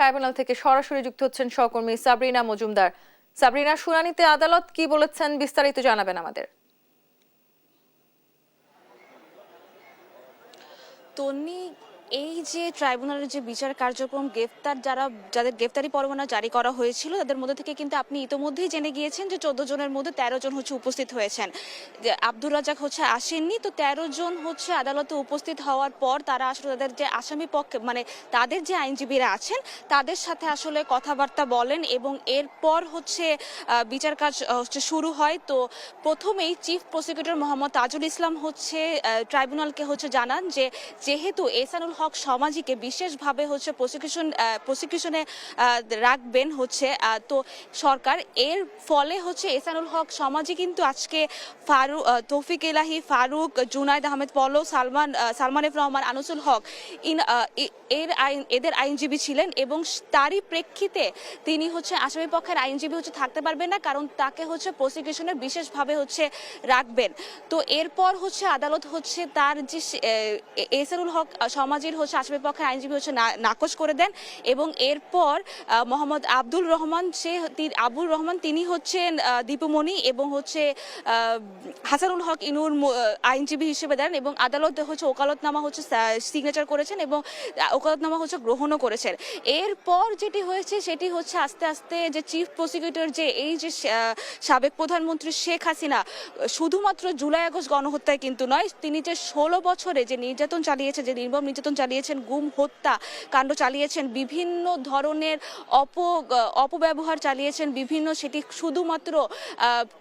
Tribunal থেকে সরাসরি যুক্ত হচ্ছেন সহকর্মী সাবরিনা মজুমদার। সাবরিনা, শুনানিতে আদালত কি বলেছেন বিস্তারিত জানাবেন আমাদের। তন্নি, এই যে ট্রাইব্যুনালের যে বিচার কার্যক্রম, যাদের গ্রেফতারি পরোয়ানা জারি করা হয়েছিল তাদের মধ্যে থেকে কিন্তু আপনি ইতোমধ্যেই জেনে গিয়েছেন যে 14 জনের মধ্যে 13 জন উপস্থিত হয়েছেন। যে আব্দুর রাজ্জাক আসেননি, তো 13 জন আদালতে উপস্থিত হওয়ার পর তারা আসলে তাদের যে আসামি পক্ষে মানে তাদের যে আইনজীবীরা আছেন তাদের সাথে আসলে কথাবার্তা বলেন এবং এরপর বিচার কাজ শুরু হয়। তো প্রথমেই চিফ প্রসিকিউটর মোহাম্মদ তাজুল ইসলাম ট্রাইব্যুনালকে জানান যে যেহেতু এহসানুল হক সমাজিকে বিশেষভাবে প্রসিকিউশনে রাখবেন তো সরকার, এর ফলে এহসানুল হক সমাজি কিন্তু আজকে তৌফিক এলাহি, ফারুক, জুনাইদ আহমেদ পল্লব, সালমান এফ রহমান, আনিসুল হক এদের আইনজীবী ছিলেন এবং তারই প্রেক্ষিতে তিনি আসামি পক্ষের আইনজীবী থাকতে পারবেন না, কারণ তাকে প্রসিকিউশনের বিশেষভাবে রাখবেন। তো এরপর আদালত তার যে এহসানুল হক সমাজের আসামি পক্ষের আইনজীবী নাকচ করে দেন এবং এরপর মোহাম্মদ আব্দুর রহমান তিনি দীপুমণি এবং হাসানুল হক ইনুর আইনজীবী হিসেবে দেন এবং আদালত ওকালতনামা সিগনেচার করেছেন এবং ওকালতনামা গ্রহণও করেছেন। এরপর যেটি হয়েছে সেটি আস্তে আস্তে যে চিফ প্রসিকিউটর এই যে সাবেক প্রধানমন্ত্রী শেখ হাসিনা শুধুমাত্র জুলাই আগস্ট গণহত্যায় কিন্তু নয়, তিনি যে 16 বছরে যে নির্যাতন চালিয়েছেন, যে নির্মম নির্যাতন চালিয়েছেন, গুম হত্যা কাণ্ড চালিয়েছেন, বিভিন্ন ধরনের অপব্যবহার চালিয়েছেন, সেটি শুধুমাত্র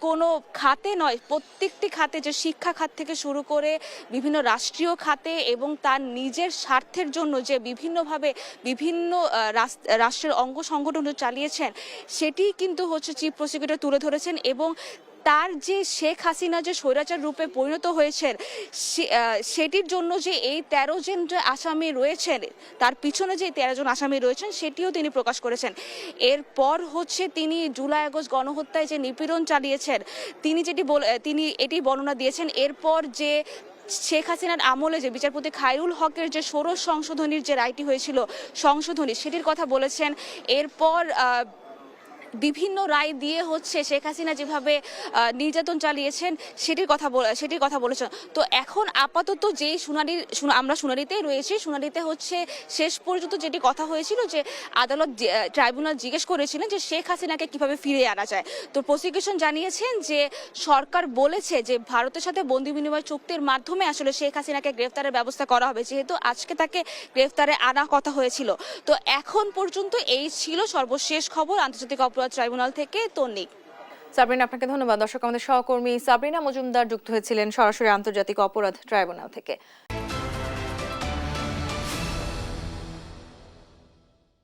কোনো খাতে নয়, প্রত্যেকটি খাতে, যে শিক্ষা খাত থেকে শুরু করে বিভিন্ন রাষ্ট্রীয় খাতে এবং তার নিজের স্বার্থের জন্য যে বিভিন্নভাবে বিভিন্ন রাষ্ট্রের অঙ্গ সংগঠন চালিয়েছেন, সেটি কিন্তু চিফ প্রসিকিউটর তুলে ধরেছেন এবং তার যে শেখ হাসিনা যে স্বৈরাচার রূপে পরিণত হয়েছেন সেটির জন্য যে এই 13 জন যে আসামি রয়েছেন, তার পিছনে যে 13 জন আসামি রয়েছেন সেটিও তিনি প্রকাশ করেছেন। এরপর তিনি জুলাই আগস্ট গণহত্যায় যে নিপীড়ন চালিয়েছেন তিনি এটি বর্ণনা দিয়েছেন। এরপর যে শেখ হাসিনার আমলে যে বিচারপতি খায়রুল হকের যে ষোড়শ সংশোধনীর যে রায়টি হয়েছিল সংশোধনী, সেটির কথা বলেছেন। এরপর বিভিন্ন রায় দিয়ে শেখ হাসিনা যেভাবে নির্যাতন চালিয়েছেন সেটির কথা বলেছেন। তো এখন আপাতত যে আমরা শুনানিতেই রয়েছি, শুনানিতে শেষ পর্যন্ত যেটি কথা হয়েছিল যে আদালত ট্রাইব্যুনাল জিজ্ঞেস করেছিলেন যে শেখ হাসিনাকে কিভাবে ফিরিয়ে আনা যায়। তো প্রসিকিউশন জানিয়েছেন যে সরকার বলেছে যে ভারতের সাথে বন্দি বিনিময় চুক্তির মাধ্যমে আসলে শেখ হাসিনাকে গ্রেফতারের ব্যবস্থা করা হবে, যেহেতু আজকে তাকে গ্রেফতারে আনা কথা হয়েছিল। তো এখন পর্যন্ত এই ছিল সর্বশেষ খবর আন্তর্জাতিক অপরাধ ট্রাইব্যুনাল থেকে। তন্নি, সাবরিনা, আপনাকে ধন্যবাদ। দর্শক, আমাদের সহকর্মী সাবরিনা মজুমদার যুক্ত হয়েছিলেন সরাসরি আন্তর্জাতিক অপরাধ ট্রাইব্যুনাল থেকে।